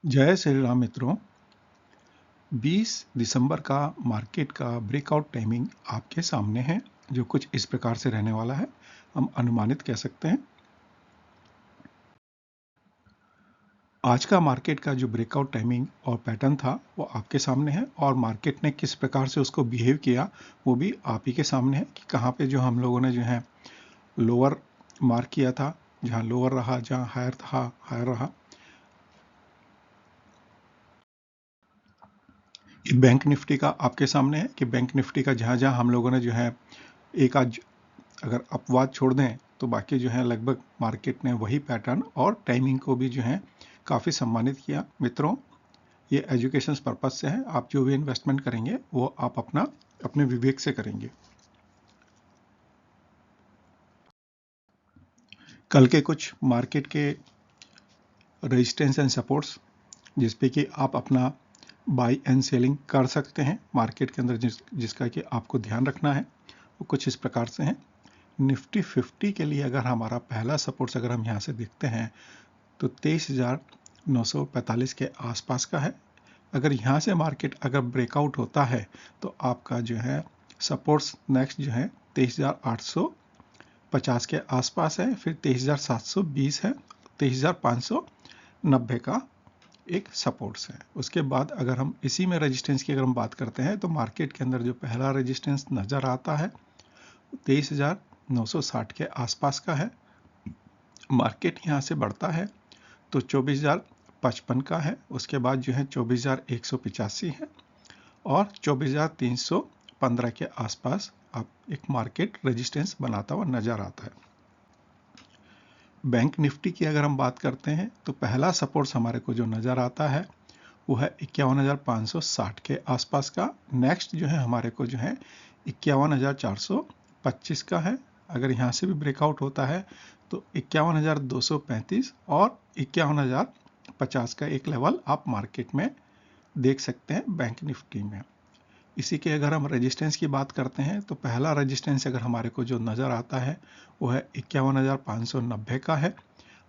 जय श्री राम मित्रों। 20 दिसंबर का मार्केट का ब्रेकआउट टाइमिंग आपके सामने है, जो कुछ इस प्रकार से रहने वाला है। हम अनुमानित कह सकते हैं। आज का मार्केट का जो ब्रेकआउट टाइमिंग और पैटर्न था वो आपके सामने है, और मार्केट ने किस प्रकार से उसको बिहेव किया वो भी आप ही के सामने है कि कहाँ पे जो हम लोगों ने जो है लोअर मार्क किया था, जहाँ लोअर रहा, जहाँ हायर था हायर रहा। बैंक निफ्टी का आपके सामने है कि बैंक निफ्टी का जहाँ जहाँ हम लोगों ने जो है एक आज अगर अपवाद छोड़ दें तो बाकी जो है लगभग मार्केट ने वही पैटर्न और टाइमिंग को भी जो है काफ़ी सम्मानित किया। मित्रों, ये एजुकेशन पर्पज से है। आप जो भी इन्वेस्टमेंट करेंगे वो आप अपने विवेक से करेंगे। कल के कुछ मार्केट के रेजिस्टेंस एंड सपोर्ट्स जिसपे कि आप अपना बाई एंड सेलिंग कर सकते हैं मार्केट के अंदर, जिसका कि आपको ध्यान रखना है वो कुछ इस प्रकार से हैं। निफ्टी 50 के लिए अगर हमारा पहला सपोर्ट्स अगर हम यहाँ से देखते हैं तो 23,945 के आसपास का है। अगर यहाँ से मार्केट अगर ब्रेकआउट होता है तो आपका जो है सपोर्ट्स नेक्स्ट जो है 23,850 के आसपास है, फिर 23,720 है, 23,590 का एक सपोर्ट्स है। उसके बाद अगर हम इसी में रेजिस्टेंस की अगर हम बात करते हैं तो मार्केट के अंदर जो पहला रेजिस्टेंस नज़र आता है 23,960 के आसपास का है। मार्केट यहाँ से बढ़ता है तो 24,055 का है, उसके बाद जो है 24,185 है, और 24,315 के आसपास आप एक मार्केट रेजिस्टेंस बनाता हुआ नजर आता है। बैंक निफ्टी की अगर हम बात करते हैं तो पहला सपोर्ट्स हमारे को जो नज़र आता है वो है 51,560 के आसपास का। नेक्स्ट जो है हमारे को जो है 51,425 का है। अगर यहाँ से भी ब्रेकआउट होता है तो 51,235 और 51,050 का एक लेवल आप मार्केट में देख सकते हैं बैंक निफ्टी में। इसी के अगर हम रेजिस्टेंस की बात करते हैं तो पहला रेजिस्टेंस अगर हमारे को जो नज़र आता है वो है 51,590 का है।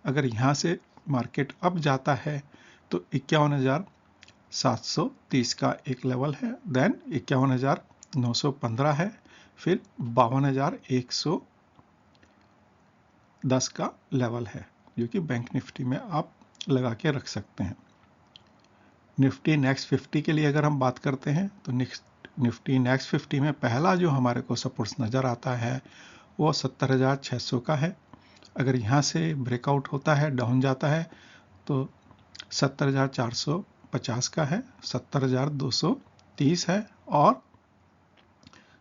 अगर यहाँ से मार्केट अप जाता है तो 51,730 का एक लेवल है, देन 51,915 है, फिर 52,110 का लेवल है, जो कि बैंक निफ्टी में आप लगा के रख सकते हैं। निफ्टी नेक्स्ट 50 के लिए अगर हम बात करते हैं तो निफ्टी नेक्स्ट 50 में पहला जो हमारे को सपोर्ट्स नज़र आता है वो 70,600 का है। अगर यहाँ से ब्रेकआउट होता है, डाउन जाता है तो 70,450 का है, 70,230 है, और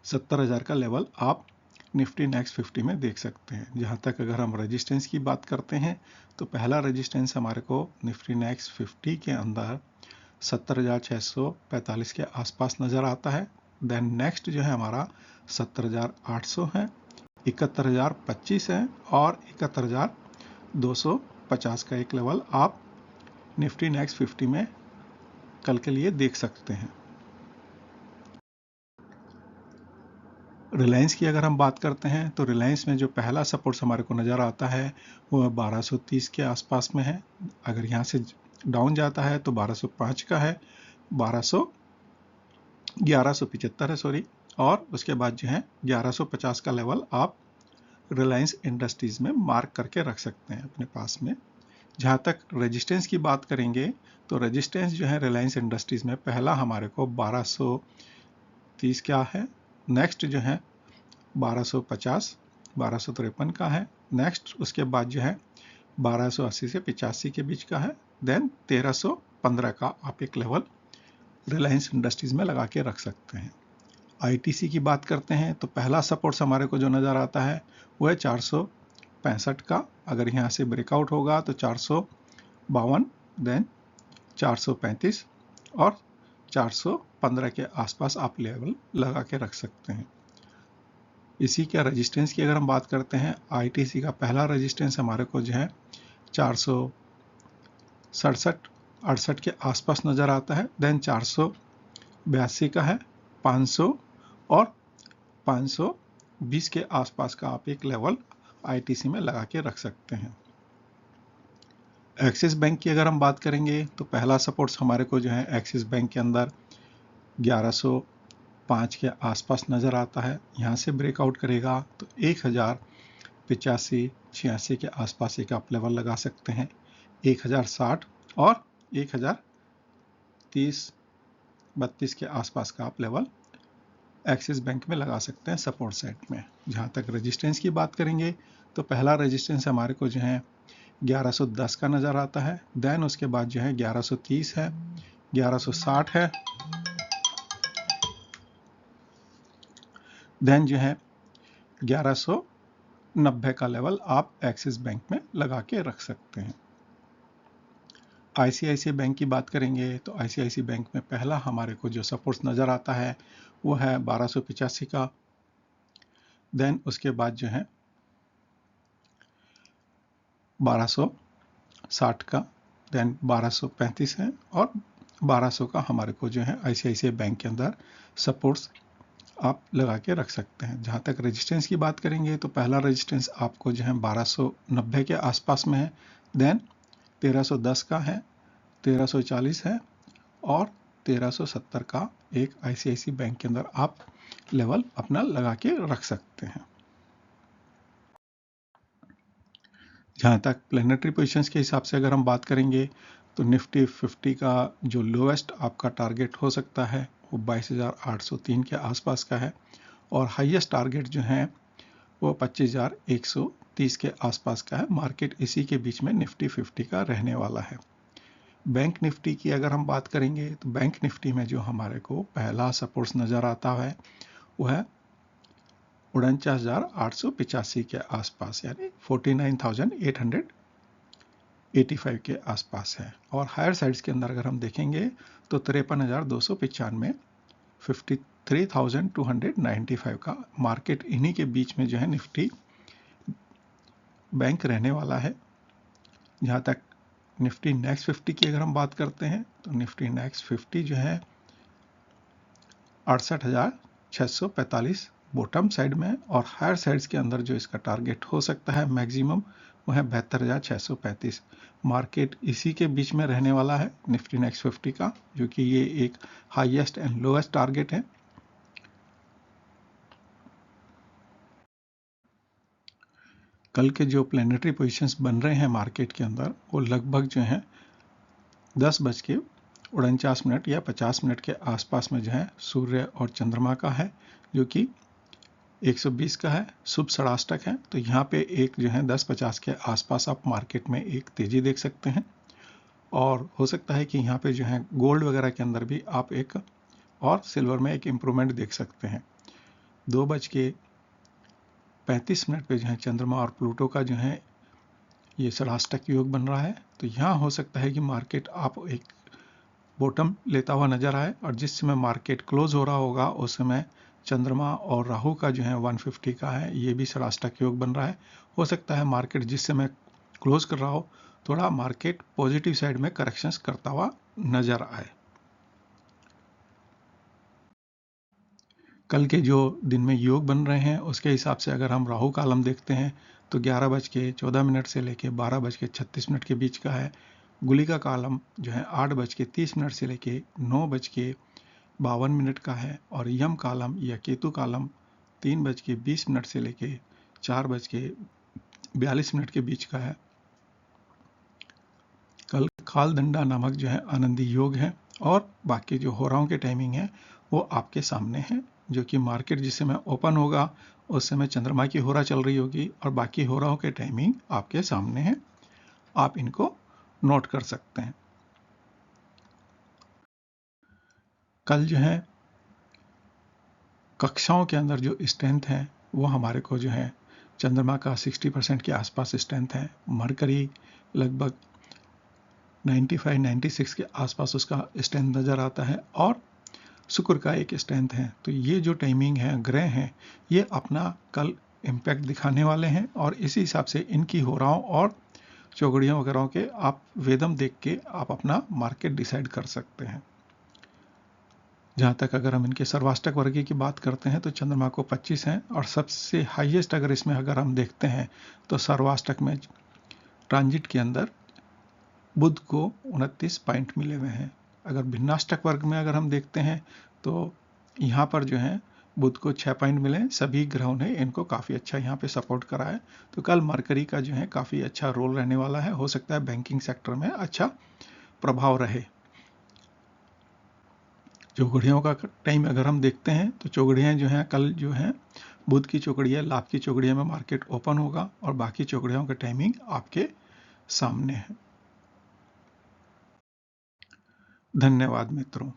70,000 का लेवल आप निफ्टी नेक्स्ट 50 में देख सकते हैं। जहाँ तक अगर हम रेजिस्टेंस की बात करते हैं तो पहला रेजिस्टेंस हमारे को निफ्टी नेक्स्ट 50 के अंदर 70,645 के आसपास नज़र आता है। देन नेक्स्ट जो है हमारा 70,800 है, 71,025 है, और 71,250 का एक लेवल आप निफ्टी नेक्स्ट 50 में कल के लिए देख सकते हैं। रिलायंस की अगर हम बात करते हैं तो रिलायंस में जो पहला सपोर्ट्स हमारे को नज़र आता है वो 1230 के आसपास में है। अगर यहाँ से डाउन जाता है तो 1205 का है, 1175 है सॉरी, और उसके बाद जो है 1150 का लेवल आप रिलायंस इंडस्ट्रीज में मार्क करके रख सकते हैं अपने पास में। जहाँ तक रेजिस्टेंस की बात करेंगे तो रेजिस्टेंस जो है रिलायंस इंडस्ट्रीज में पहला हमारे को 1230 क्या है, नेक्स्ट जो है 1250, 1253 का है, नेक्स्ट उसके बाद जो है 1280 से 85 के बीच का है, देन 1315 का आप एक लेवल रिलायंस इंडस्ट्रीज में लगा के रख सकते हैं। आईटीसी की बात करते हैं तो पहला सपोर्ट्स हमारे को जो नज़र आता है वो है 465 का। अगर यहाँ से ब्रेकआउट होगा तो 452, देन 435 और 415 के आसपास आप लेवल लगा के रख सकते हैं। इसी के रेजिस्टेंस की अगर हम बात करते हैं, आईटीसी का पहला रेजिस्टेंस हमारे को जो है 467-68 के आसपास नज़र आता है, देन 482 का है, 500 और 520 के आसपास का आप एक लेवल आईटीसी में लगा के रख सकते हैं। एक्सिस बैंक की अगर हम बात करेंगे तो पहला सपोर्ट्स हमारे को जो है एक्सिस बैंक के अंदर 1105 के आसपास नज़र आता है। यहाँ से ब्रेकआउट करेगा तो 1085-86 के आसपास एक आप लेवल लगा सकते हैं। 1060 और 1030-32 के आसपास का आप लेवल एक्सिस बैंक में लगा सकते हैं सपोर्ट साइड में। जहाँ तक रेजिस्टेंस की बात करेंगे तो पहला रेजिस्टेंस हमारे को जो है 1110 का नज़र आता है। देन उसके बाद जो है 1130 है, 1160 है, देन जो है 1190 का लेवल आप एक्सिस बैंक में लगा के रख सकते हैं। आईसीआईसीआई बैंक की बात करेंगे तो आईसीआईसीआई बैंक में पहला हमारे को जो सपोर्ट्स नज़र आता है वो है 1285 का। देन उसके बाद जो है 1260 का, देन 1235 है और 1200 का हमारे को जो है आईसीआईसीआई बैंक के अंदर सपोर्ट्स आप लगा के रख सकते हैं। जहाँ तक रेजिस्टेंस की बात करेंगे तो पहला रेजिस्टेंस आपको जो है 1290 के आसपास में है। देन 1310 का है, 1340 है और 1370 का एक आईसीआईसीआई बैंक के अंदर आप लेवल अपना लगा के रख सकते हैं। जहाँ तक प्लेनेटरी पोजीशंस के हिसाब से अगर हम बात करेंगे तो निफ्टी 50 का जो लोएस्ट आपका टारगेट हो सकता है वो 22,803 के आसपास का है और हाईएस्ट टारगेट जो है वो 25,130 के आसपास का है। मार्केट इसी के बीच में निफ्टी 50 का रहने वाला है। बैंक निफ्टी की अगर हम बात करेंगे तो बैंक निफ्टी में जो हमारे को पहला सपोर्ट्स नज़र आता है वो है 49,885 के आसपास, यानी 49,885 के आसपास है। और हायर साइड्स के अंदर अगर हम देखेंगे तो 53,295, 53,295 का मार्केट इन्हीं के बीच में जो है निफ्टी बैंक रहने वाला है। जहाँ तक निफ्टी नेक्स्ट 50 की अगर हम बात करते हैं तो निफ्टी नेक्स्ट 50 जो है 68,645 बॉटम साइड में और हायर साइड्स के अंदर जो इसका टारगेट हो सकता है मैक्सिमम वो है 72,635। मार्केट इसी के बीच में रहने वाला है निफ्टी नेक्स्ट 50 का, जो कि ये एक हाईएस्ट एंड लोएस्ट टारगेट है। कल के जो प्लेनेटरी पोजीशंस बन रहे हैं मार्केट के अंदर वो लगभग जो है 10:49 या 50 मिनट के आसपास में जो है सूर्य और चंद्रमा का है, जो कि 120 का है, शुभ षडाष्टक है। तो यहाँ पे एक जो है 10:50 के आसपास आप मार्केट में एक तेजी देख सकते हैं और हो सकता है कि यहाँ पे जो है गोल्ड वगैरह के अंदर भी आप एक और सिल्वर में एक इम्प्रूवमेंट देख सकते हैं। 2:35 पे जो है चंद्रमा और प्लूटो का जो है ये षडाष्टक योग बन रहा है। तो यहाँ हो सकता है कि मार्केट आप एक बॉटम लेता हुआ नजर आए और जिस समय मार्केट क्लोज हो रहा होगा उस समय चंद्रमा और राहु का जो है 150 का है, ये भी षडाष्टक योग बन रहा है। हो सकता है मार्केट जिस समय क्लोज कर रहा हो थोड़ा मार्केट पॉजिटिव साइड में करेक्शंस करता हुआ नजर आए। कल के जो दिन में योग बन रहे हैं उसके हिसाब से अगर हम राहु कालम देखते हैं तो 11:14 से लेकर 12:36 के बीच का है। गुली का कालम जो है 8:30 से लेकर 9:52 का है और यम कालम या केतु कालम 3:20 से लेकर 4:42 के बीच का है। कल काल दंडा नामक जो है आनंदी योग है और बाकी जो होराओं के टाइमिंग है वो आपके सामने है, जो कि मार्केट जिस समय ओपन होगा उस समय चंद्रमा की होरा चल रही होगी और बाकी होराओं के टाइमिंग आपके सामने है, आप इनको नोट कर सकते हैं। कल जो है कक्षाओं के अंदर जो स्ट्रेंथ है वो हमारे को जो है चंद्रमा का 60% के आसपास स्ट्रेंथ है। मरकरी लगभग 95-96 के आसपास उसका स्ट्रेंथ नज़र आता है और शुक्र का एक स्ट्रेंथ है। तो ये जो टाइमिंग है ग्रह हैं ये अपना कल इम्पैक्ट दिखाने वाले हैं और इसी हिसाब से इनकी होराओं और चौगड़ियों वगैरह के आप वेदम देख के आप अपना मार्केट डिसाइड कर सकते हैं। जहाँ तक अगर हम इनके सर्वाष्टक वर्गीय की बात करते हैं तो चंद्रमा को 25 हैं और सबसे हाईएस्ट अगर इसमें अगर हम देखते हैं तो सर्वाष्टक में ट्रांजिट के अंदर बुध को 29 पॉइंट मिले हुए हैं। अगर भिन्नाष्टक वर्ग में अगर हम देखते हैं तो यहाँ पर जो है बुध को 6 पॉइंट मिले हैं। सभी ग्रहों ने इनको काफ़ी अच्छा यहाँ पे सपोर्ट करा है। तो कल मरकरी का जो है काफ़ी अच्छा रोल रहने वाला है। हो सकता है बैंकिंग सेक्टर में अच्छा प्रभाव रहे। चौघड़ियों का टाइम अगर हम देखते हैं तो चौघड़ियाँ जो हैं कल जो हैं बुध की चौघड़ियाँ, लाभ की चौघड़ियाँ में मार्केट ओपन होगा और बाकी चौघड़ियों का टाइमिंग आपके सामने है। धन्यवाद मित्रों।